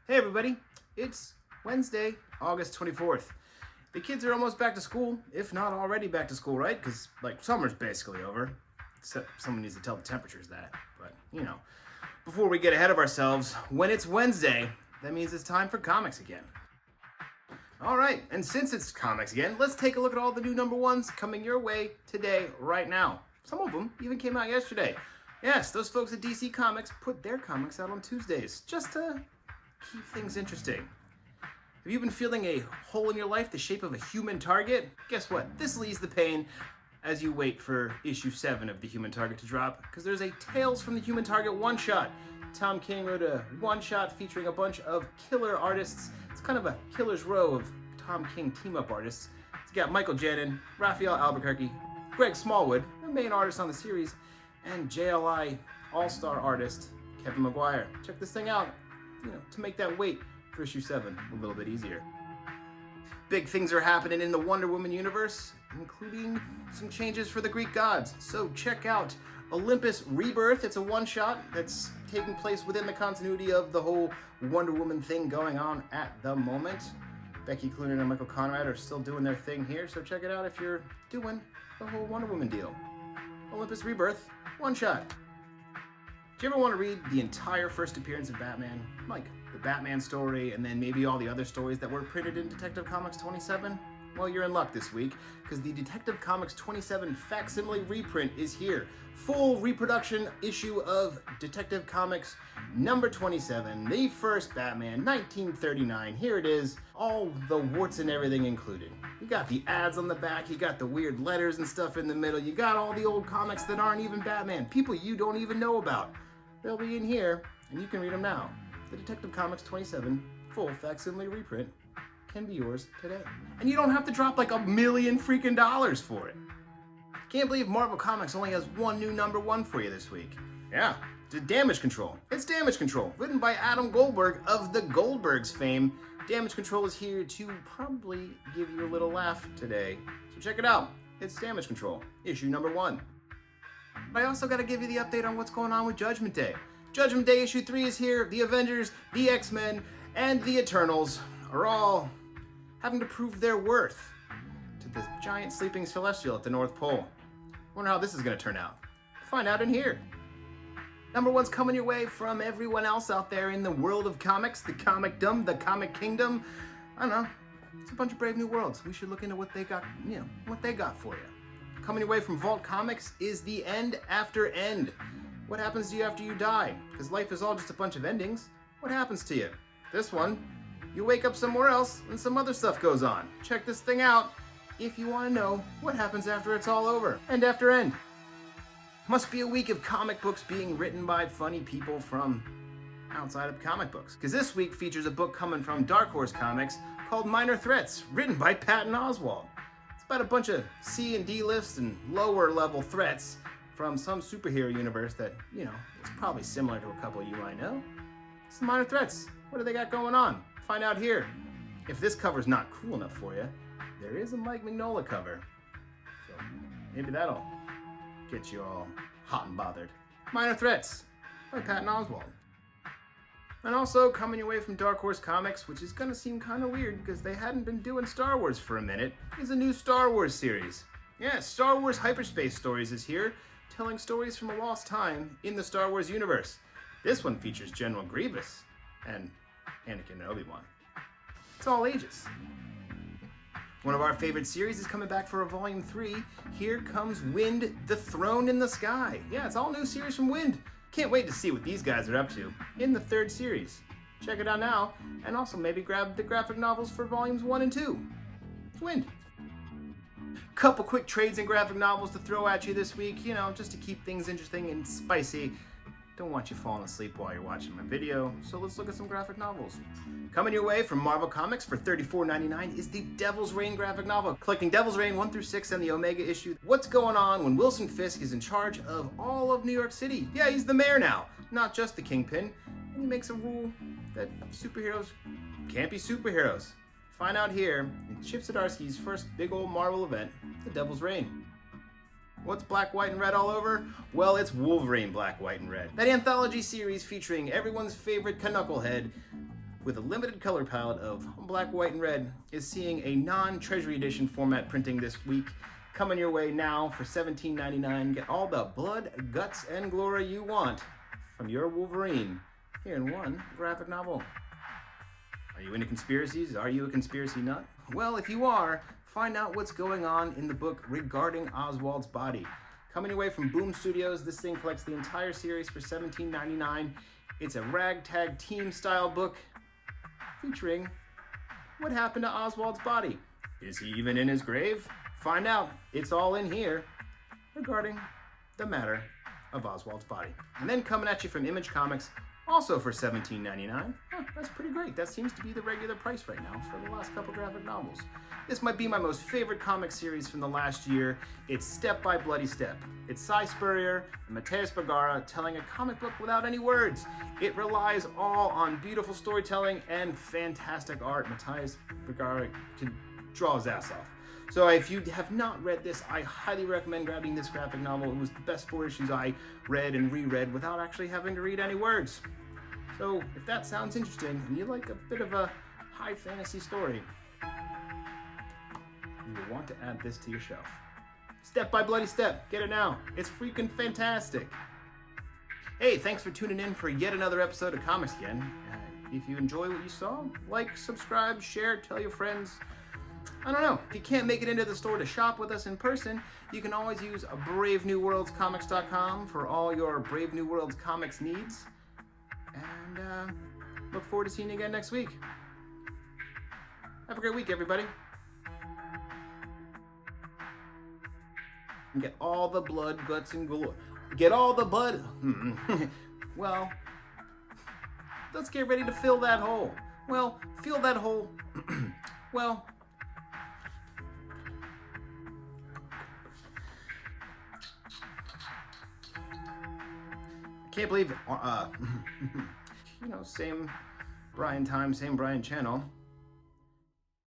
Hey everybody, it's Wednesday, August 24th. The kids are almost back to school, if not already back to school, right? Because, summer's basically over. Except someone needs to tell the temperatures that. But, before we get ahead of ourselves, when it's Wednesday, that means it's time for comics again. Alright, and since it's comics again, let's take a look at all the new number ones coming your way today, right now. Some of them even came out yesterday. Yes, those folks at DC Comics put their comics out on Tuesdays, just to keep things interesting. Have you been feeling a hole in your life the shape of a human target? Guess what? This will ease the pain as you wait for issue 7 of the Human Target to drop, because there's a Tales from the Human Target one-shot. Tom King wrote a one-shot featuring a bunch of killer artists. It's kind of a killer's row of Tom King team-up artists. It's got Michael Janin, Raphael Albuquerque, Greg Smallwood, the main artist on the series, and JLI all-star artist Kevin Maguire. Check this thing out, to make that wait for issue 7 a little bit easier. Big things are happening in the Wonder Woman universe, including some changes for the Greek gods. So check out Olympus Rebirth. It's a one-shot that's taking place within the continuity of the whole Wonder Woman thing going on at the moment. Becky Cloonan and Michael Conrad are still doing their thing here, so check it out if you're doing the whole Wonder Woman deal. Olympus Rebirth, one-shot. Do you ever want to read the entire first appearance of Batman? Like the Batman story and then maybe all the other stories that were printed in Detective Comics 27? Well, you're in luck this week, because the Detective Comics 27 Facsimile reprint is here. Full reproduction issue of Detective Comics number 27, the first Batman, 1939. Here it is, all the warts and everything included. You got the ads on the back, you got the weird letters and stuff in the middle, you got all the old comics that aren't even Batman, people you don't even know about. They'll be in here, and you can read them now. The Detective Comics 27 full facsimile reprint can be yours today. And you don't have to drop like $1 million freaking dollars for it. Can't believe Marvel Comics only has one new number one for you this week. Yeah, it's Damage Control. It's Damage Control, written by Adam Goldberg of the Goldbergs fame. Damage Control is here to probably give you a little laugh today. So check it out. It's Damage Control, issue number 1. But I also got to give you the update on what's going on with Judgment Day. Judgment Day issue 3 is here. The Avengers, the X-Men, and the Eternals are all having to prove their worth to the giant sleeping celestial at the North Pole. Wonder how this is going to turn out. Find out in here. Number one's coming your way from everyone else out there in the world of comics, the comicdom, the comic kingdom. I don't know. It's a bunch of brave new worlds. We should look into what they got, what they got for you. Coming away from Vault Comics is The End After End. What happens to you after you die? Because life is all just a bunch of endings. What happens to you? This one, you wake up somewhere else and some other stuff goes on. Check this thing out if you want to know what happens after it's all over. End After End. Must be a week of comic books being written by funny people from outside of comic books. Because this week features a book coming from Dark Horse Comics called Minor Threats, written by Patton Oswalt. About a bunch of C and D list and lower level threats from some superhero universe that, is probably similar to a couple you might know. Some Minor Threats. What do they got going on? Find out here. If this cover's not cool enough for you, there is a Mike Mignola cover. So maybe that'll get you all hot and bothered. Minor Threats by Patton Oswalt. And also, coming away from Dark Horse Comics, which is going to seem kind of weird because they hadn't been doing Star Wars for a minute, is a new Star Wars series. Yeah, Star Wars Hyperspace Stories is here, telling stories from a lost time in the Star Wars universe. This one features General Grievous and Anakin and Obi-Wan. It's all ages. One of our favorite series is coming back for a volume 3. Here comes Wind, the Throne in the Sky. Yeah, it's all new series from Wind. Can't wait to see what these guys are up to in the 3rd series. Check it out now, and also maybe grab the graphic novels for volumes 1 and 2. It's Wind. Couple quick trades and graphic novels to throw at you this week, just to keep things interesting and spicy. Don't want you falling asleep while you're watching my video, so let's look at some graphic novels. Coming your way from Marvel Comics for $34.99 is the Devil's Reign graphic novel, collecting Devil's Reign 1 through 6 and the Omega issue. What's going on when Wilson Fisk is in charge of all of New York City? Yeah, he's the mayor now, not just the Kingpin, and he makes a rule that superheroes can't be superheroes. Find out here in Chip Zdarsky's first big old Marvel event, The Devil's Reign. What's black, white, and red all over? Well, it's Wolverine black, white, and red. That anthology series featuring everyone's favorite knucklehead with a limited color palette of black, white, and red, is seeing a non-Treasury Edition format printing this week. Coming your way now for $17.99. Get all the blood, guts, and glory you want from your Wolverine here in one graphic novel. Are you into conspiracies? Are you a conspiracy nut? Well, if you are, find out what's going on in the book regarding Oswald's body. Coming away from Boom Studios, this thing collects the entire series for $17.99. It's a ragtag team style book featuring what happened to Oswald's body. Is he even in his grave? Find out. It's all in here regarding the matter of Oswald's body. And then coming at you from Image Comics, also for $17.99. That's pretty great. That seems to be the regular price right now for the last couple graphic novels. This might be my most favorite comic series from the last year. It's Step by Bloody Step. It's Cy Spurrier and Mateus Bergara telling a comic book without any words. It relies all on beautiful storytelling and fantastic art. Mateus Bergara can draw his ass off. So if you have not read this, I highly recommend grabbing this graphic novel. It was the best 4 issues I read and reread without actually having to read any words. So if that sounds interesting and you like a bit of a high fantasy story, you will want to add this to your shelf. Step by Bloody Step. Get it now. It's freaking fantastic. Hey, thanks for tuning in for yet another episode of Comics Again. If you enjoy what you saw, like, subscribe, share, tell your friends. I don't know, if you can't make it into the store to shop with us in person, you can always use bravenewworldscomics.com for all your Brave New Worlds comics needs. And look forward to seeing you again next week. Have a great week, everybody. And get all the blood, guts, and glory. Get all the blood. Well, let's get ready to fill that hole. Well, fill that hole. Well, can't believe it. Same Brian time, same Brian channel.